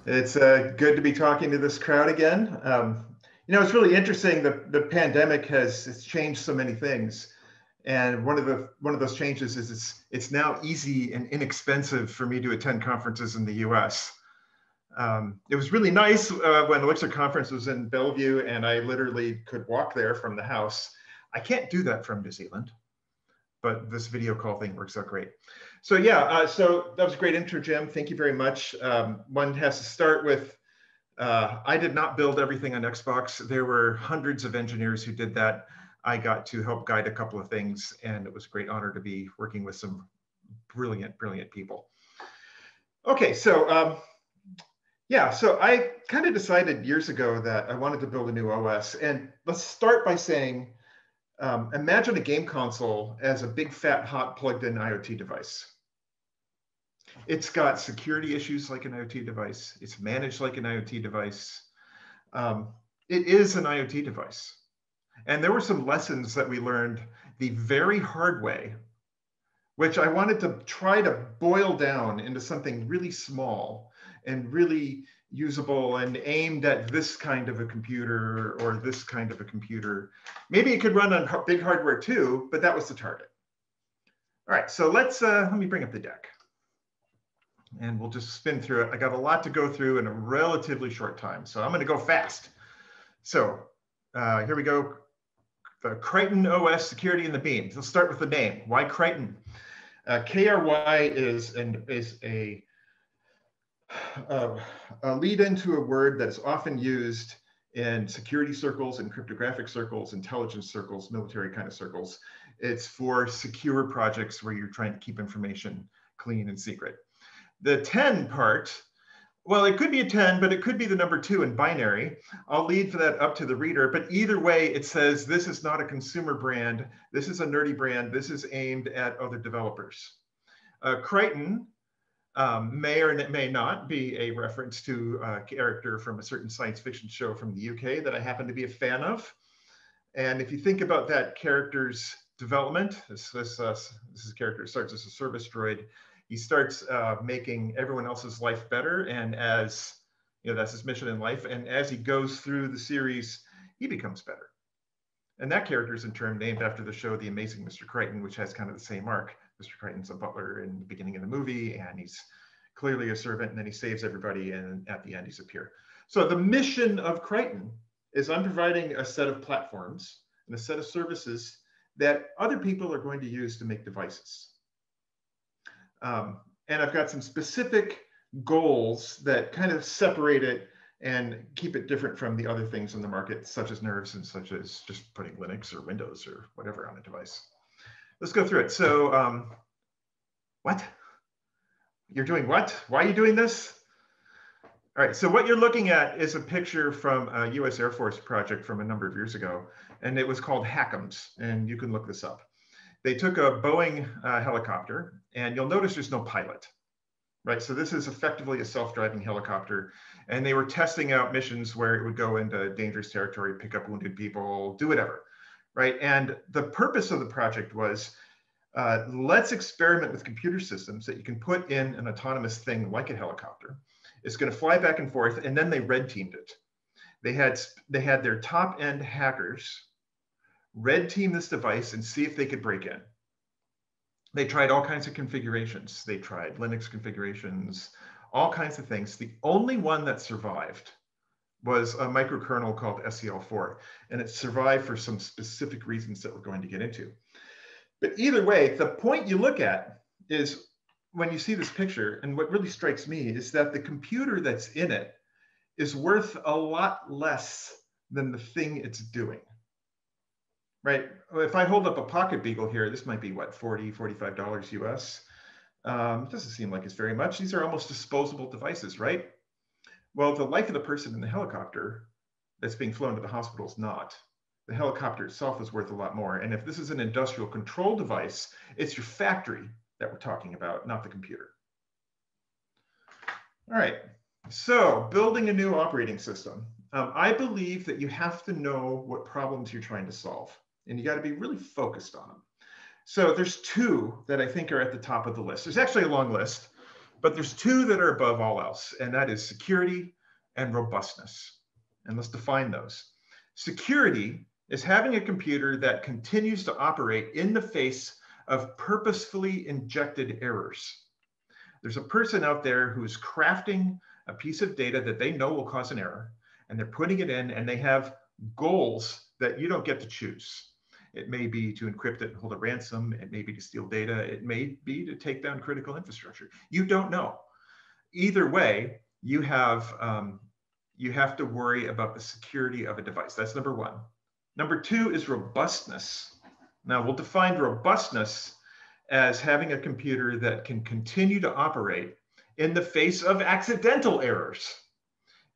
It's good to be talking to this crowd again. It's really interesting. The pandemic it's changed so many things, and one of those changes is it's now easy and inexpensive for me to attend conferences in the U.S. It was really nice when Elixir Conference was in Bellevue, and I literally could walk there from the house. I can't do that from New Zealand, but this video call thing works out great. So yeah, so that was a great intro, Jim. Thank you very much. One has to start with, I did not build everything on Xbox. There were hundreds of engineers who did that. I got to help guide a couple of things, and it was a great honor to be working with some brilliant, brilliant people. Okay, so yeah, so I kind of decided years ago that I wanted to build a new OS. And let's start by saying, imagine a game console as a big, fat, hot, plugged-in IoT device. It's got security issues like an IoT device. It's managed like an IoT device. It is an IoT device. And there were some lessons that we learned the very hard way, which I wanted to try to boil down into something really small and really usable and aimed at this kind of a computer or this kind of a computer. Maybe it could run on big hardware too, but that was the target. All right, so let me bring up the deck. And we'll just spin through it. I got a lot to go through in a relatively short time, so I'm gonna go fast. So here we go. The Kry10 OS security in the beam. Let's start with the name. Why Kry10? KRY is a lead into a word that is often used in security circles and cryptographic circles, intelligence circles, military kind of circles. It's for secure projects where you're trying to keep information clean and secret. The 10 part, well, it could be a 10, but it could be the number 2 in binary. I'll leave that up to the reader, but either way, it says this is not a consumer brand. This is a nerdy brand. This is aimed at other developers. Kry10 may or may not be a reference to a character from a certain science fiction show from the UK that I happen to be a fan of. And if you think about that character's development, this character starts as a service droid. He starts making everyone else's life better, and as you know, that's his mission in life. And as he goes through the series, he becomes better. And that character is in turn named after the show The Amazing Mr. Kry10, which has kind of the same arc. Mr. Kry10's a butler in the beginning of the movie, and he's clearly a servant, and then he saves everybody, and at the end he's a peer. So the mission of Kry10 is I'm providing a set of platforms and a set of services that other people are going to use to make devices. And I've got some specific goals that kind of separate it and keep it different from the other things in the market, such as nerves and such as just putting Linux or Windows or whatever on a device. Let's go through it. So what? You're doing what? Why are you doing this? All right, so what you're looking at is a picture from a US Air Force project from a number of years ago, and it was called HACMs, and you can look this up. They took a Boeing helicopter, and you'll notice there's no pilot, right? So this is effectively a self-driving helicopter, and they were testing out missions where it would go into dangerous territory, pick up wounded people, do whatever, right? And the purpose of the project was, let's experiment with computer systems that you can put in an autonomous thing like a helicopter. It's going to fly back and forth, and then they red teamed it. They had their top-end hackers red team this device and see if they could break in. They tried all kinds of configurations. They tried Linux configurations, all kinds of things. The only one that survived was a microkernel called SeL4, and it survived for some specific reasons that we're going to get into. But either way, the point you look at is when you see this picture, and what really strikes me is that the computer that's in it is worth a lot less than the thing it's doing. Right, if I hold up a Pocket Beagle here, this might be what, $40, $45 US. It doesn't seem like it's very much. These are almost disposable devices, right? Well, the life of the person in the helicopter that's being flown to the hospital is not. The helicopter itself is worth a lot more. And if this is an industrial control device, it's your factory that we're talking about, not the computer. All right, so building a new operating system. I believe that you have to know what problems you're trying to solve, and you got to be really focused on them. So there's two that I think are at the top of the list. There's actually a long list, But there's two that are above all else, and that is security and robustness. And let's define those. Security is having a computer that continues to operate in the face of purposefully injected errors. There's a person out there who's crafting a piece of data that they know will cause an error, and they're putting it in, and they have goals that you don't get to choose. It may be to encrypt it and hold a ransom. It may be to steal data. It may be to take down critical infrastructure. You don't know. Either way, you have to worry about the security of a device. That's number one. Number two is robustness. Now, we'll define robustness as having a computer that can continue to operate in the face of accidental errors.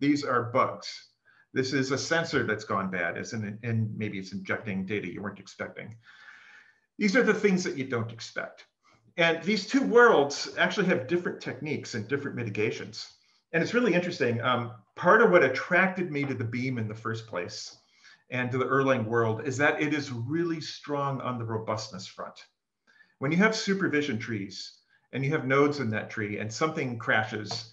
These are bugs. This is a sensor that's gone bad, and maybe it's injecting data you weren't expecting. These are the things that you don't expect. And these two worlds actually have different techniques and different mitigations. And it's really interesting. Part of what attracted me to the Beam in the first place and to the Erlang world is that it is really strong on the robustness front. When you have supervision trees and you have nodes in that tree and something crashes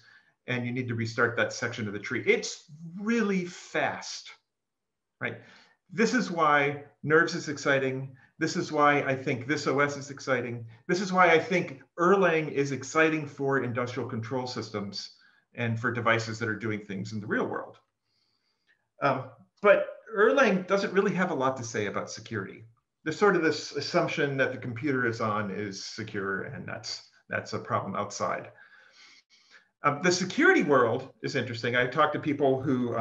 and you need to restart that section of the tree, it's really fast, right? This is why Nerves is exciting. This is why I think this OS is exciting. This is why I think Erlang is exciting for industrial control systems and for devices that are doing things in the real world. But Erlang doesn't really have a lot to say about security. There's sort of this assumption that the computer is on is secure, and that's a problem outside. The security world is interesting. I talk to people who,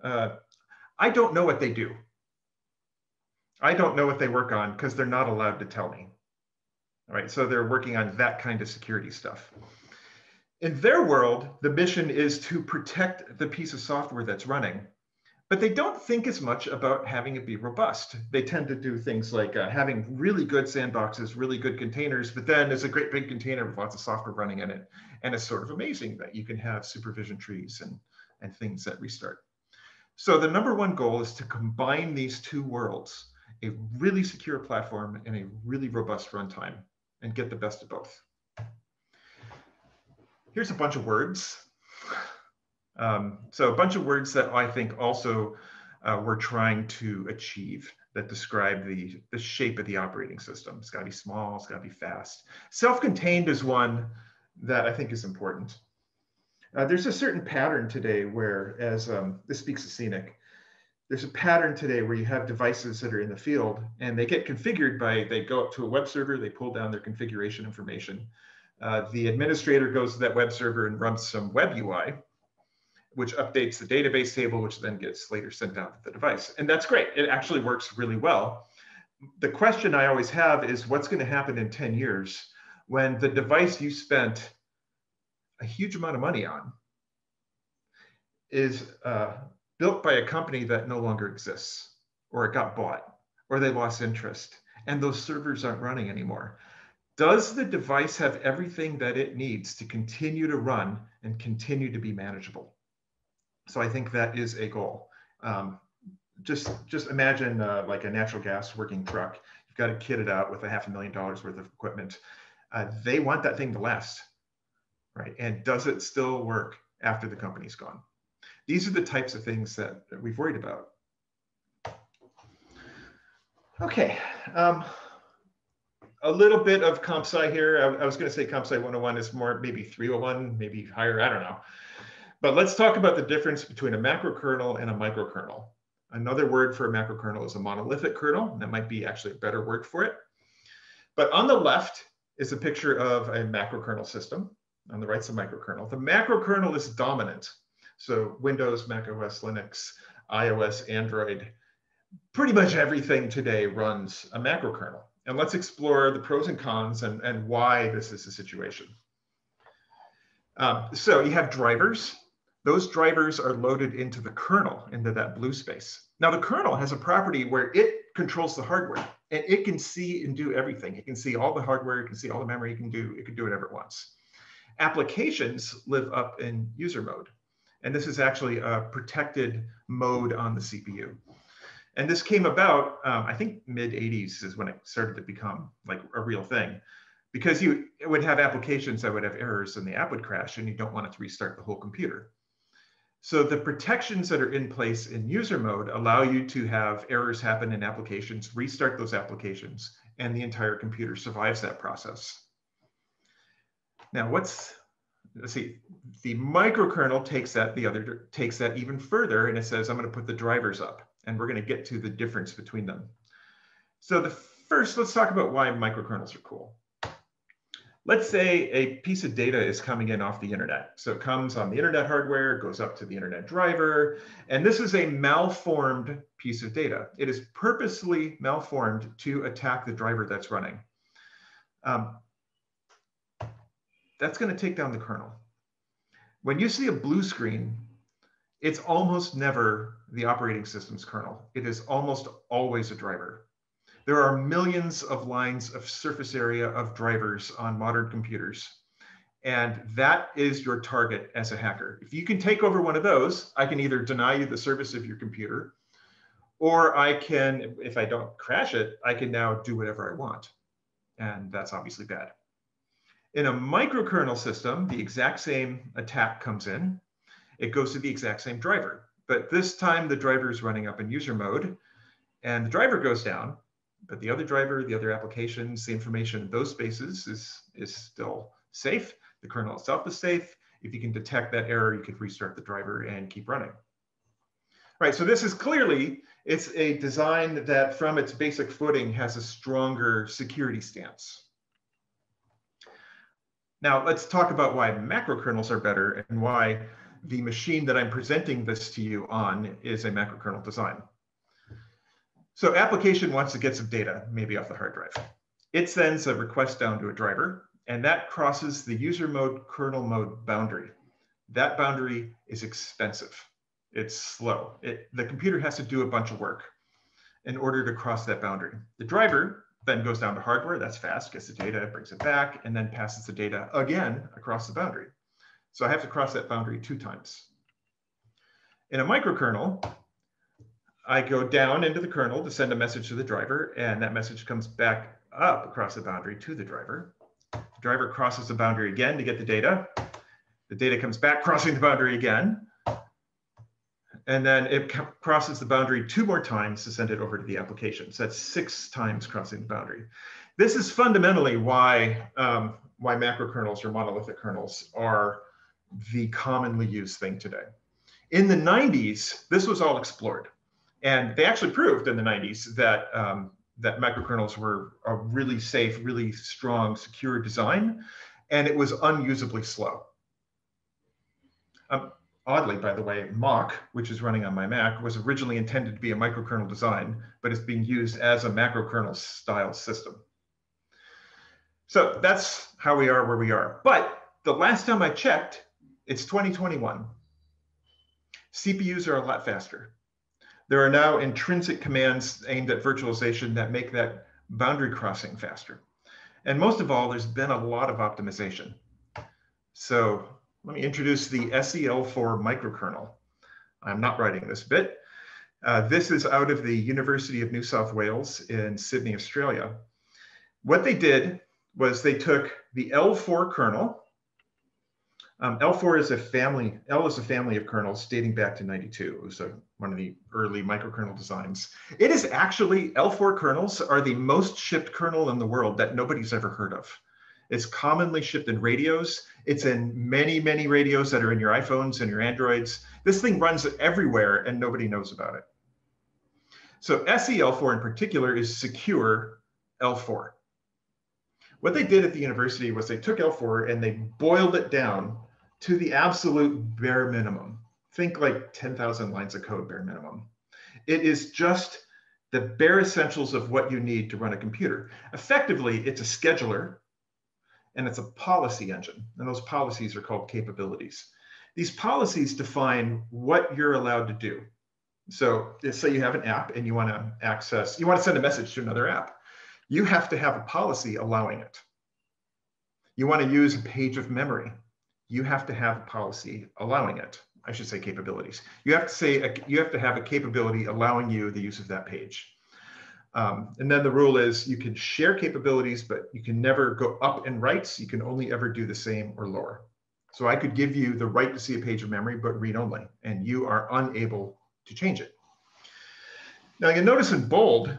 I don't know what they do. I don't know what they work on because they're not allowed to tell me. All right, so they're working on that kind of security stuff. In their world, the mission is to protect the piece of software that's running, but they don't think as much about having it be robust. They tend to do things like having really good sandboxes, really good containers, but then there's a great big container with lots of software running in it. And it's sort of amazing that you can have supervision trees and things that restart. So the number one goal is to combine these two worlds, a really secure platform and a really robust runtime, and get the best of both. Here's a bunch of words. So a bunch of words that I think also we're trying to achieve that describe the shape of the operating system. It's got to be small, it's got to be fast. Self-contained is one that I think is important. There's a certain pattern today where, as this speaks to Scenic, there's a pattern today where you have devices that are in the field and they get configured by, they go up to a web server, they pull down their configuration information. The administrator goes to that web server and runs some web UI, which updates the database table, which then gets later sent out to the device. And that's great. It actually works really well. The question I always have is what's going to happen in 10 years when the device you spent a huge amount of money on is built by a company that no longer exists, or it got bought, or they lost interest, and those servers aren't running anymore. Does the device have everything that it needs to continue to run and continue to be manageable? So I think that is a goal. Just imagine like a natural gas working truck. You've got to kit it out with $500,000 worth of equipment. They want that thing to last, right? And does it still work after the company's gone? These are the types of things that we've worried about. Okay. A little bit of comp sci here. I was going to say comp sci 101 is more maybe 301, maybe higher, I don't know. But let's talk about the difference between a macrokernel and a microkernel. Another word for a macrokernel is a monolithic kernel. That might be actually a better word for it. But on the left is a picture of a macrokernel system. On the right's a microkernel. The macrokernel is dominant. So Windows, Mac OS, Linux, iOS, Android, pretty much everything today runs a macrokernel. And let's explore the pros and cons and why this is the situation. So you have drivers. Those drivers are loaded into the kernel, into that blue space. Now the kernel has a property where it controls the hardware, and it can see and do everything. It can see all the hardware, it can see all the memory, it can do whatever it wants. Applications live up in user mode. And this is actually a protected mode on the CPU. And this came about, I think mid 80s is when it started to become like a real thing. because you would have applications that would have errors and the app would crash and you don't want it to restart the whole computer. So the protections that are in place in user mode allow you to have errors happen in applications, restart those applications, and the entire computer survives that process. Now let's see, the microkernel takes that even further, and it says, I'm going to put the drivers up, and we're going to get to the difference between them. So let's talk about why microkernels are cool. Let's say a piece of data is coming in off the internet. So it comes on the internet hardware, goes up to the internet driver, and this is a malformed piece of data. It is purposely malformed to attack the driver that's running. That's going to take down the kernel. When you see a blue screen, it's almost never the operating system's kernel. It is almost always a driver. There are millions of lines of surface area of drivers on modern computers. And that is your target as a hacker. If you can take over one of those, I can either deny you the service of your computer, or I can, if I don't crash it, I can now do whatever I want. And that's obviously bad. In a microkernel system, the exact same attack comes in. It goes to the exact same driver. But this time, the driver is running up in user mode, and the driver goes down. But the other driver, the other applications, the information in those spaces is still safe. The kernel itself is safe. If you can detect that error, you could restart the driver and keep running. Right, so this is clearly, it's a design that from its basic footing has a stronger security stance. Now, let's talk about why macrokernels are better and why the machine that I'm presenting this to you on is a macrokernel design. So application wants to get some data, maybe off the hard drive. It sends a request down to a driver, and that crosses the user mode, kernel mode boundary. That boundary is expensive. It's slow. The computer has to do a bunch of work in order to cross that boundary. The driver then goes down to hardware, that's fast, gets the data, brings it back, and then passes the data again across the boundary. So I have to cross that boundary 2 times. In a microkernel, I go down into the kernel to send a message to the driver, and that message comes back up across the boundary to the driver. The driver crosses the boundary again to get the data. The data comes back crossing the boundary again. And then it crosses the boundary 2 more times to send it over to the application. So that's 6 times crossing the boundary. This is fundamentally why macrokernels or monolithic kernels are the commonly used thing today. In the 90s, this was all explored. And they actually proved in the 90s that, that macrokernels were a really safe, really strong, secure design. And it was unusably slow. Oddly, by the way, Mach, which is running on my Mac, was originally intended to be a microkernel design, but it's being used as a macrokernel style system. So that's how we are where we are. But the last time I checked, it's 2021. CPUs are a lot faster. There are now intrinsic commands aimed at virtualization that make that boundary crossing faster. And most of all, there's been a lot of optimization. So let me introduce the SeL4 MicroKernel. I'm not writing this bit. This is out of the University of New South Wales in Sydney, Australia. What they did was they took the L4 kernel. L4 is a family, L is a family of kernels dating back to 92. It was one of the early microkernel designs. It is actually, L4 kernels are the most shipped kernel in the world that nobody's ever heard of. It's commonly shipped in radios. It's in many, many radios that are in your iPhones and your Androids. This thing runs everywhere and nobody knows about it. So SeL4 in particular is secure L4. What they did at the university was they took L4 and they boiled it down to the absolute bare minimum. Think like 10,000 lines of code bare minimum. It is just the bare essentials of what you need to run a computer. Effectively, it's a scheduler and it's a policy engine. And those policies are called capabilities. These policies define what you're allowed to do. So let's say you have an app and you want to send a message to another app. You have to have a policy allowing it. You want to use a page of memory. You have to have a policy allowing it. I should say capabilities. You have to have a capability allowing you the use of that page. And then the rule is you can share capabilities, but you can never go up in writes. You can only ever do the same or lower. So I could give you the right to see a page of memory, but read only, and you are unable to change it. Now you'll notice in bold,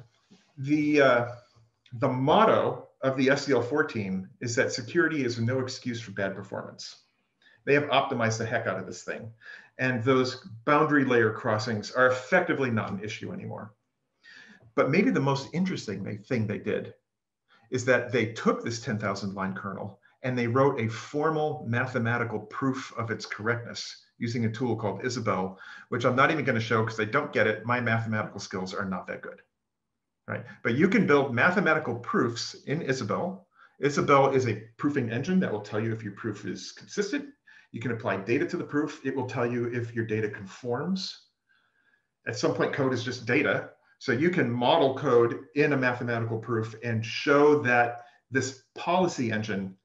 the motto of the SeL4 team is that security is no excuse for bad performance. They have optimized the heck out of this thing. And those boundary layer crossings are effectively not an issue anymore. But maybe the most interesting thing they did is that they took this 10,000 line kernel and they wrote a formal mathematical proof of its correctness using a tool called Isabelle, which I'm not even going to show because I don't get it. My mathematical skills are not that good, right? But you can build mathematical proofs in Isabelle. Isabelle is a proofing engine that will tell you if your proof is consistent. You can apply data to the proof. It will tell you if your data conforms. At some point, code is just data. So you can model code in a mathematical proof and show that this policy engine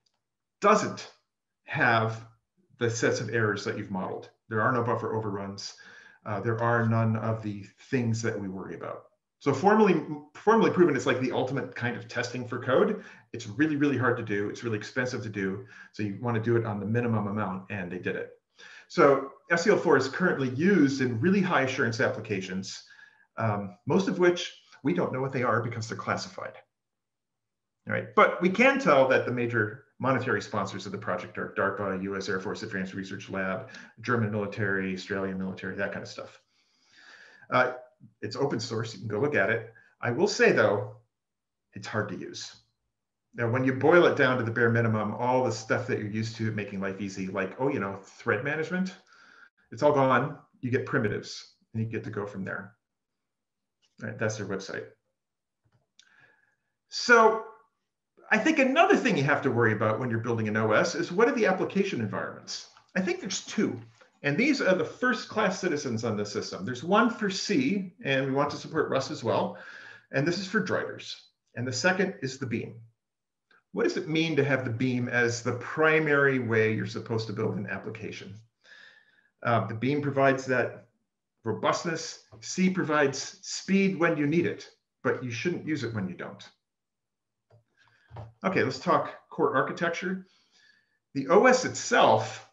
doesn't have the sets of errors that you've modeled. There are no buffer overruns. There are none of the things that we worry about. So formally proven is like the ultimate kind of testing for code. It's really, really hard to do. It's really expensive to do. So you want to do it on the minimum amount, and they did it. So SeL4 is currently used in really high assurance applications, most of which we don't know what they are because they're classified. All right, but we can tell that the major monetary sponsors of the project are DARPA, US Air Force Advanced Research Lab, German military, Australian military, that kind of stuff. It's open source, you can go look at it. I will say though, it's hard to use. Now, when you boil it down to the bare minimum, all the stuff that you're used to making life easy, like, oh, thread management, it's all gone. You get primitives and you get to go from there. All right, that's their website. So I think another thing you have to worry about when you're building an OS is what are the application environments? I think there's two. And these are the first class citizens on the system. There's one for C, and we want to support Rust as well. And this is for drivers. And the second is the beam. What does it mean to have the beam as the primary way you're supposed to build an application? The beam provides that robustness. C provides speed when you need it, but you shouldn't use it when you don't. Okay, let's talk core architecture. The OS itself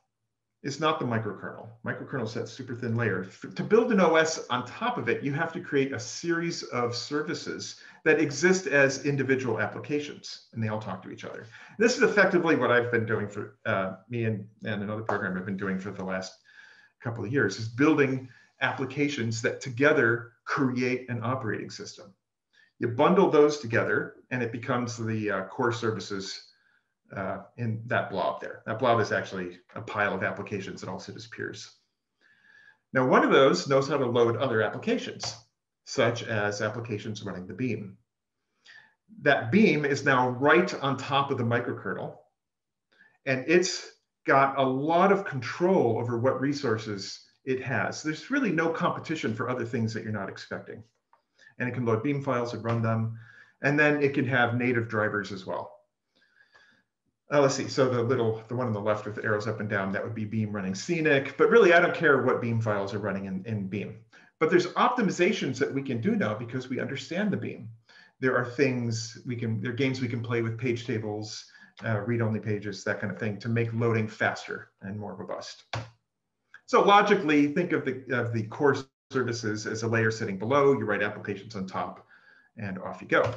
is not the microkernel. Microkernel is that super thin layer. To build an OS on top of it, you have to create a series of services that exist as individual applications, and they all talk to each other. This is effectively what I've been doing for me and another program I've been doing for the last couple of years, is building applications that together create an operating system. You bundle those together, and it becomes the core services in that blob there. That blob is actually a pile of applications that all sit as peers. Now, one of those knows how to load other applications, such as applications running the beam. That beam is now right on top of the microkernel, and it's got a lot of control over what resources it has. There's really no competition for other things that you're not expecting. And it can load beam files and run them. And then it can have native drivers as well. Let's see, so the one on the left with the arrows up and down, that would be Beam running Scenic, but really I don't care what Beam files are running in Beam. But there's optimizations that we can do now because we understand the Beam. There are things there are games we can play with page tables, read-only pages, that kind of thing, to make loading faster and more robust. So logically, think of the core services as a layer sitting below, you write applications on top, and off you go.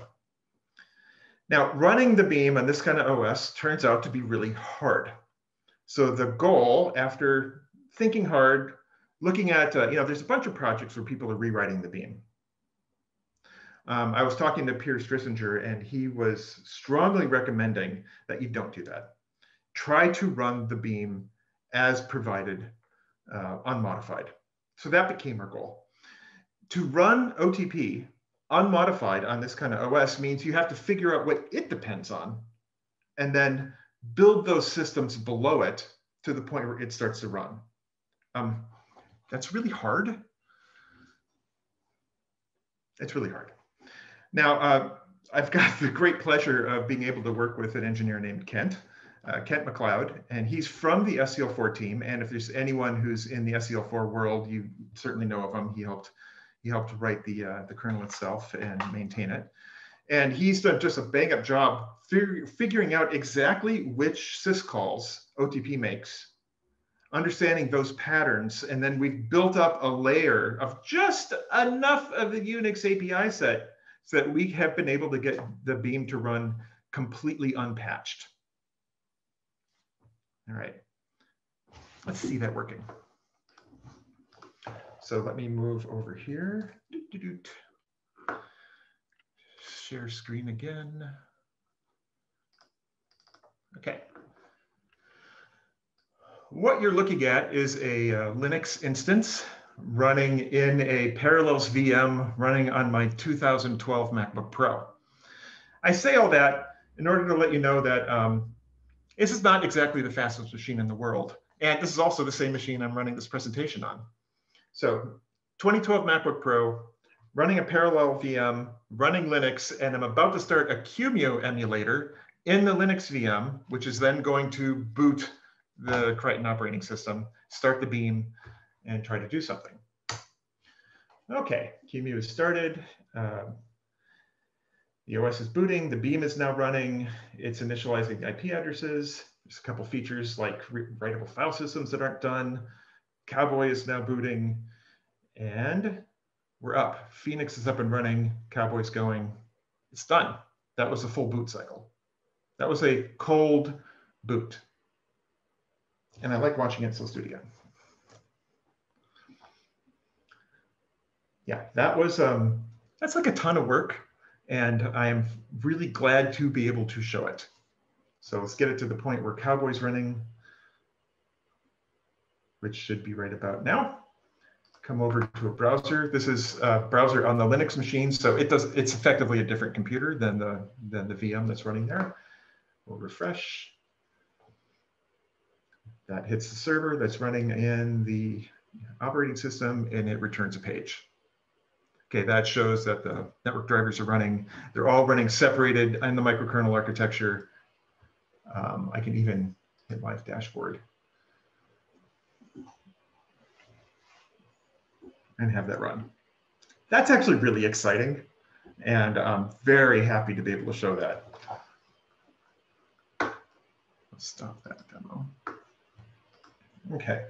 Now, running the beam on this kind of OS turns out to be really hard. So the goal, after thinking hard, looking at, there's a bunch of projects where people are rewriting the beam. I was talking to Piers Drissinger, and he was strongly recommending that you don't do that. Try to run the beam as provided, unmodified. So that became our goal. To run OTP unmodified on this kind of OS means you have to figure out what it depends on and then build those systems below it to the point where it starts to run. That's really hard. It's really hard. Now, I've got the great pleasure of being able to work with an engineer named Kent McLeod, and he's from the SeL4 team. And if there's anyone who's in the SeL4 world, you certainly know of him. He helped He helped write the kernel itself and maintain it. And he's done just a bang up job figuring out exactly which syscalls OTP makes, understanding those patterns. And then we've built up a layer of just enough of the Unix API set so that we have been able to get the Beam to run completely unpatched. All right, let's see that working. So let me move over here. Share screen again. Okay. What you're looking at is a Linux instance running in a Parallels VM running on my 2012 MacBook Pro. I say all that in order to let you know that this is not exactly the fastest machine in the world. And this is also the same machine I'm running this presentation on. So 2012 MacBook Pro, running a parallel VM, running Linux, and I'm about to start a Qemu emulator in the Linux VM, which is then going to boot the Kry10 operating system, start the Beam, and try to do something. Okay, Qemu is started. The OS is booting. The Beam is now running. It's initializing the IP addresses. There's a couple features like writable file systems that aren't done. Cowboy is now booting. And we're up. Phoenix is up and running. Cowboy's going. It's done. That was a full boot cycle. That was a cold boot. And I like watching it, so let's do it again. Yeah, that was, that's like a ton of work. And I'm really glad to be able to show it. So let's get it to the point where Cowboy's running, which should be right about now. Come over to a browser. This is a browser on the Linux machine, so it's effectively a different computer than the VM that's running there. We'll refresh. That hits the server that's running in the operating system, and it returns a page. Okay, that shows that the network drivers are running. They're all running separated in the microkernel architecture. I can even hit live dashboard and have that run. That's actually really exciting, and I'm very happy to be able to show that. Let's stop that demo. Okay.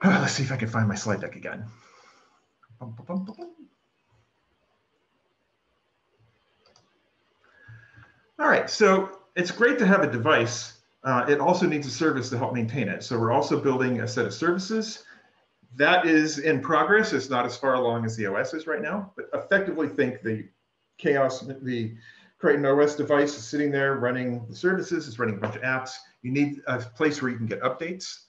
Let's see if I can find my slide deck again. All right, so it's great to have a device. It also needs a service to help maintain it. So we're also building a set of services. That is in progress. It's not as far along as the OS is right now, but effectively think the Kry10 OS device is sitting there running the services, it's running a bunch of apps. You need a place where you can get updates.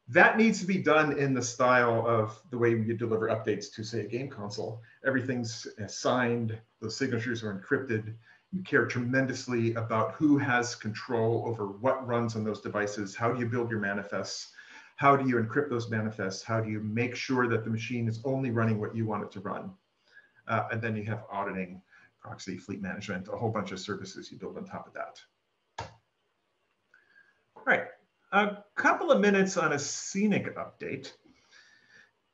That needs to be done in the style of the way you deliver updates to, say, a game console. Everything's signed, the signatures are encrypted. You care tremendously about who has control over what runs on those devices. How do you build your manifests? How do you encrypt those manifests? How do you make sure that the machine is only running what you want it to run? And then you have auditing, proxy, fleet management, a whole bunch of services you build on top of that. All right, a couple of minutes on a Scenic update.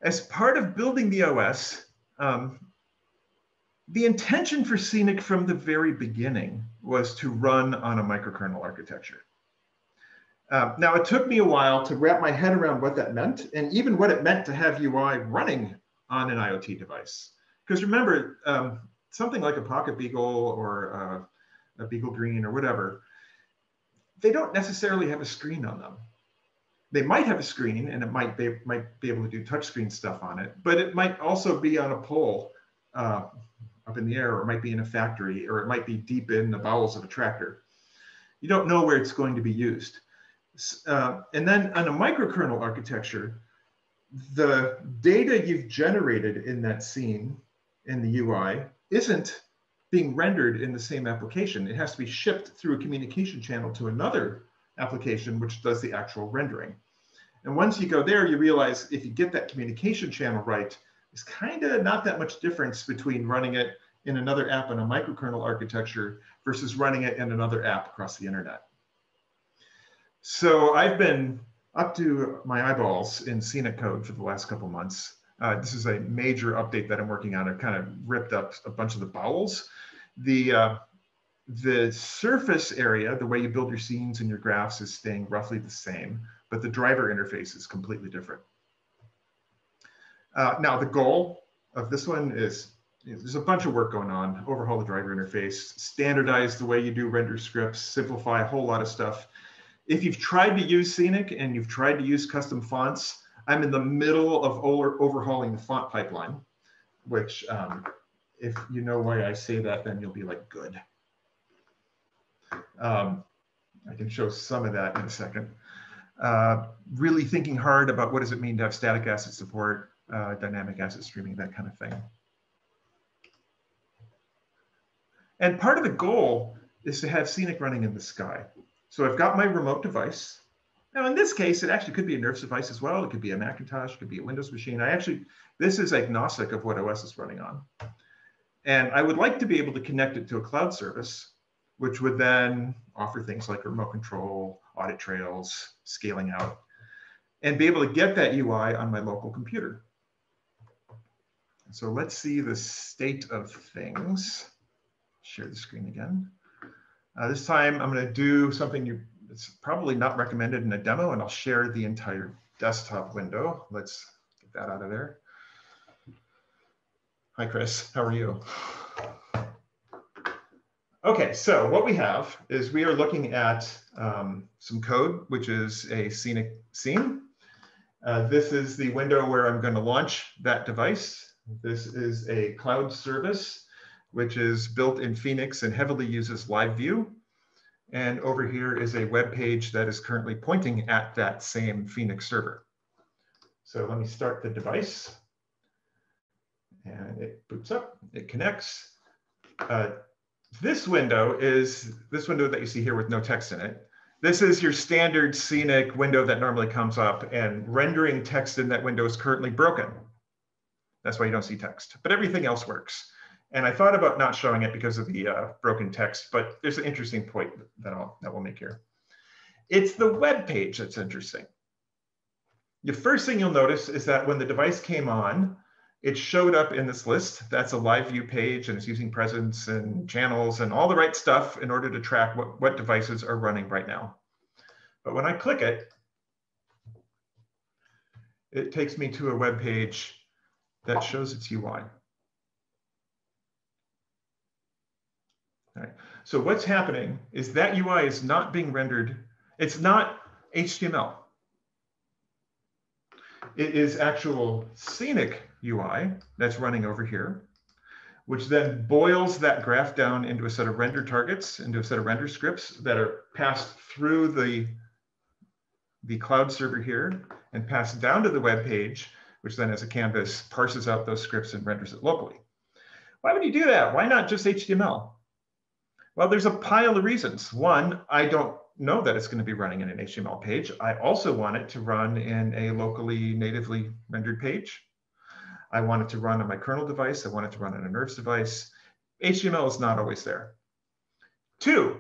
As part of building the OS, the intention for Scenic from the very beginning was to run on a microkernel architecture. Now, it took me a while to wrap my head around what that meant, and even what it meant to have UI running on an IoT device. Because remember, something like a Pocket Beagle or a Beagle Green or whatever, they don't necessarily have a screen on them. They might have a screen, and it might be able to do touchscreen stuff on it, but it might also be on a pole up in the air, or it might be in a factory, or it might be deep in the bowels of a tractor. You don't know where it's going to be used. And then on a microkernel architecture, the data you've generated in that scene in the UI isn't being rendered in the same application. It has to be shipped through a communication channel to another application, which does the actual rendering. And once you go there, you realize if you get that communication channel right, there's kind of not that much difference between running it in another app in a microkernel architecture versus running it in another app across the internet. So I've been up to my eyeballs in Scenic code for the last couple months, This is a major update that I'm working on. I've kind of ripped up a bunch of the bowels. The surface area, the way you build your scenes and your graphs, is staying roughly the same, but the driver interface is completely different. Now, the goal of this one is, there's a bunch of work going on. Overhaul the driver interface, standardize the way you do render scripts, simplify a whole lot of stuff. If you've tried to use Scenic and you've tried to use custom fonts, I'm in the middle of overhauling the font pipeline, which if you know why I say that, then you'll be like, good. I can show some of that in a second. Really thinking hard about what does it mean to have static asset support, dynamic asset streaming, that kind of thing. And part of the goal is to have Scenic running in the sky. So I've got my remote device. Now in this case, it actually could be a Nerves device as well. It could be a Macintosh, it could be a Windows machine. This is agnostic of what OS is running on. And I would like to be able to connect it to a cloud service, which would then offer things like remote control, audit trails, scaling out, and be able to get that UI on my local computer. So let's see the state of things. Share the screen again. This time I'm going to do something that's probably not recommended in a demo, and I'll share the entire desktop window. Let's get that out of there. Hi, Chris. How are you? Okay, so what we have is we are looking at some code, which is a Scenic scene. This is the window where I'm going to launch that device. This is a cloud service, which is built in Phoenix and heavily uses live view. And over here is a web page that is currently pointing at that same Phoenix server. So let me start the device. And it boots up, it connects. This window is this window that you see here with no text in it. This is your standard Scenic window that normally comes up, and rendering text in that window is currently broken. That's why you don't see text, but everything else works. And I thought about not showing it because of the broken text, but there's an interesting point that we'll make here. It's the web page that's interesting. The first thing you'll notice is that when the device came on, it showed up in this list. That's a live view page, and it's using presence and channels and all the right stuff in order to track what devices are running right now. But when I click it, it takes me to a web page that shows its UI. All right. So what's happening is that UI is not being rendered. It's not HTML. It is actual Scenic UI that's running over here, which then boils that graph down into a set of render targets, into a set of render scripts that are passed through the cloud server here and passed down to the web page, which then as a canvas parses out those scripts and renders it locally. Why would you do that? Why not just HTML? Well, there's a pile of reasons. One, I don't know that it's going to be running in an HTML page. I also want it to run in a locally natively rendered page. I want it to run on my kernel device. I want it to run on a Nerves device. HTML is not always there. Two,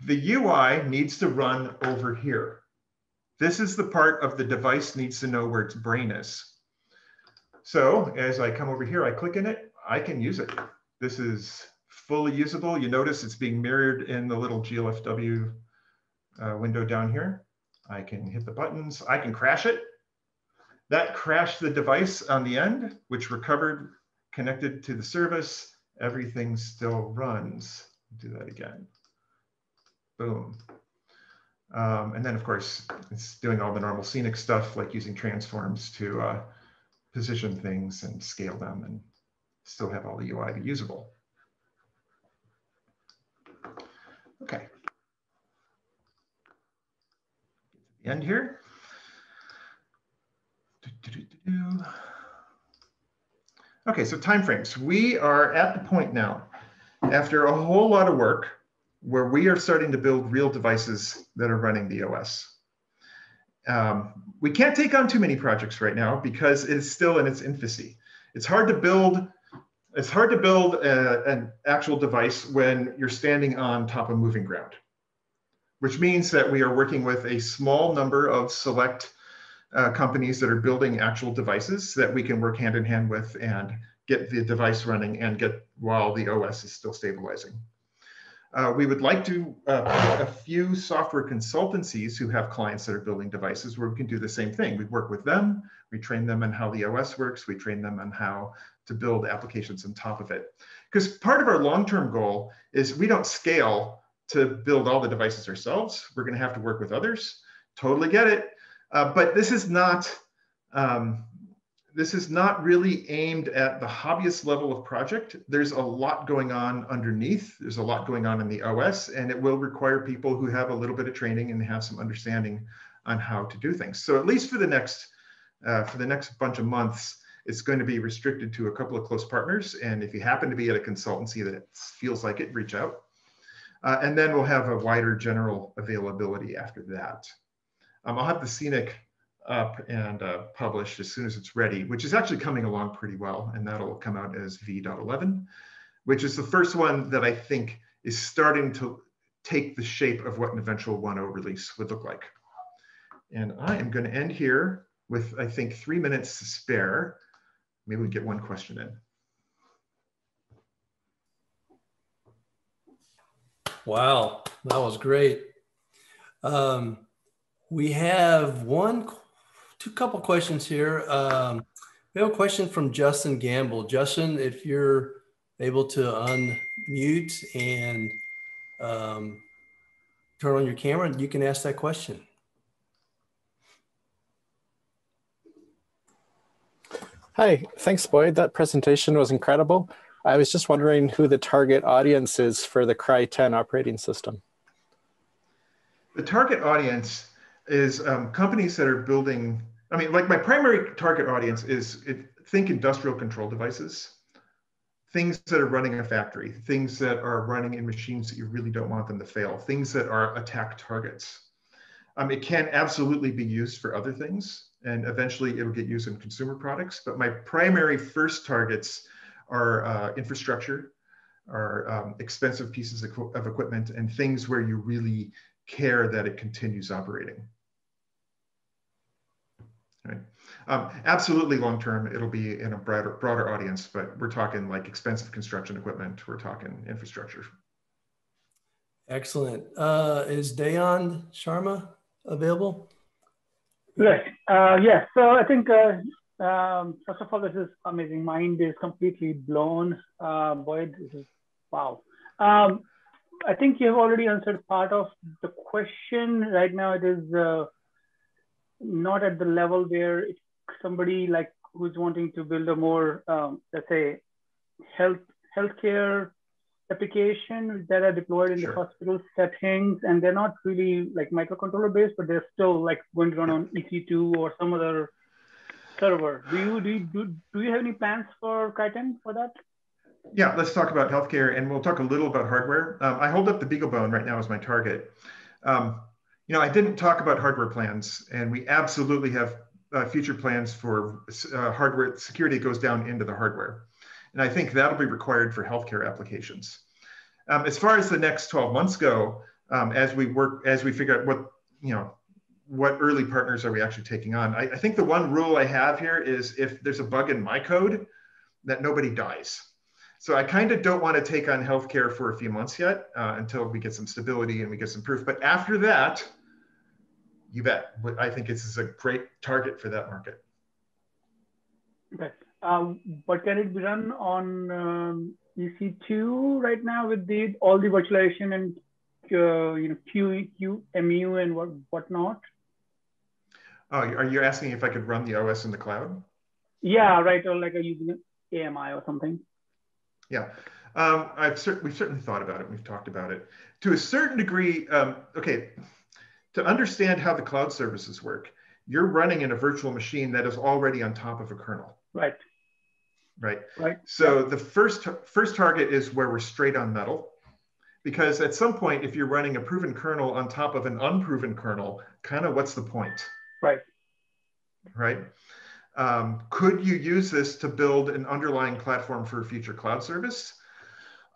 the UI needs to run over here. This is the part of the device needs to know where its brain is. So as I come over here, I click in it, I can use it. This is fully usable. You notice it's being mirrored in the little GLFW window down here. I can hit the buttons. I can crash it. That crashed the device on the end, which recovered, connected to the service. Everything still runs. Do that again. Boom. And then, of course, it's doing all the normal Scenic stuff, like using transforms to position things and scale them and still have all the UI be usable. Okay. Get to the end here. Okay, so timeframes. We are at the point now, after a whole lot of work, where we are starting to build real devices that are running the OS. We can't take on too many projects right now because it is still in its infancy. It's hard to build an actual device when you're standing on top of moving ground, which means that we are working with a small number of select companies that are building actual devices that we can work hand in hand with and get the device running and get while the OS is still stabilizing. We would like to a few software consultancies who have clients that are building devices where we can do the same thing. We work with them, we train them on how the OS works, we train them on how to build applications on top of it. Because part of our long-term goal is we don't scale to build all the devices ourselves. We're going to have to work with others. Totally get it. But this is not really aimed at the hobbyist level of project. There's a lot going on underneath. There's a lot going on in the OS, and it will require people who have a little bit of training and have some understanding on how to do things. So at least for the next bunch of months, it's going to be restricted to a couple of close partners. And if you happen to be at a consultancy that feels like it, reach out. And then we'll have a wider general availability after that. I'll have the Scenic up and published as soon as it's ready, which is actually coming along pretty well. And that'll come out as v.11, which is the first one that I think is starting to take the shape of what an eventual 1.0 release would look like. And I am going to end here with, I think, 3 minutes to spare. Maybe we get one question in. Wow, that was great. We have two couple questions here. We have a question from Justin Gamble. Justin, if you're able to unmute and turn on your camera, you can ask that question. Hi, thanks, Boyd. That presentation was incredible. I was just wondering who the target audience is for the Kry10 operating system. The target audience is companies that are building, I mean, like my primary target audience is, think industrial control devices, things that are running in a factory, things that are running in machines that you really don't want them to fail, things that are attack targets. It can absolutely be used for other things, and eventually it'll get used in consumer products. But my primary first targets are infrastructure, are expensive pieces of equipment, and things where you really care that it continues operating. Right. Absolutely long-term, it'll be in a broader audience, but we're talking like expensive construction equipment, we're talking infrastructure. Excellent. Is Dayan Sharma available? Yes. Yes. So I think, first of all, this is amazing. Mind is completely blown. Boyd, this is wow. I think you have already answered part of the question. Right now, it is not at the level where if somebody like who's wanting to build a more, let's say, healthcare application that are deployed in the hospital settings, and they're not really like microcontroller based, but they're still like going to run on EC2 or some other server. Do you have any plans for Kry10 for that? Yeah, let's talk about healthcare, and we'll talk a little about hardware. I hold up the BeagleBone right now as my target. You know, I didn't talk about hardware plans, and we absolutely have future plans for hardware security that goes down into the hardware. And I think that'll be required for healthcare applications. As far as the next 12 months go, as we figure out what early partners are we actually taking on, I think the one rule I have here is if there's a bug in my code, that nobody dies. So I kind of don't want to take on healthcare for a few months yet until we get some stability and we get some proof. But after that, you bet. I think this is a great target for that market. Okay. But can it be run on EC2 right now with all the virtualization and QEMU and whatnot? Oh, are you asking if I could run the OS in the cloud? Yeah, right. Or like using AMI or something. Yeah, we've certainly thought about it. We've talked about it to a certain degree. Okay, to understand how the cloud services work, you're running in a virtual machine that is already on top of a kernel. Right. Right. Right. So the first target is where we're straight on metal, because at some point, if you're running a proven kernel on top of an unproven kernel, kind of what's the point? Right. Right. Could you use this to build an underlying platform for a future cloud service?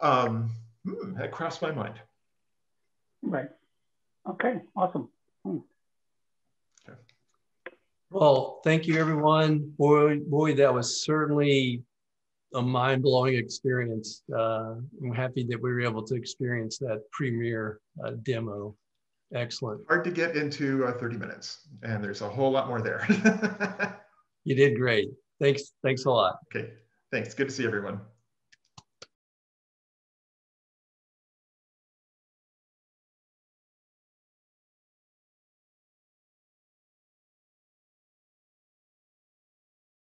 That crossed my mind. Right. Okay. Awesome. Well, thank you, everyone. Boy, that was certainly a mind-blowing experience. I'm happy that we were able to experience that premiere demo. Excellent. Hard to get into 30 minutes, and there's a whole lot more there. You did great. Thanks a lot. Okay, thanks. Good to see everyone.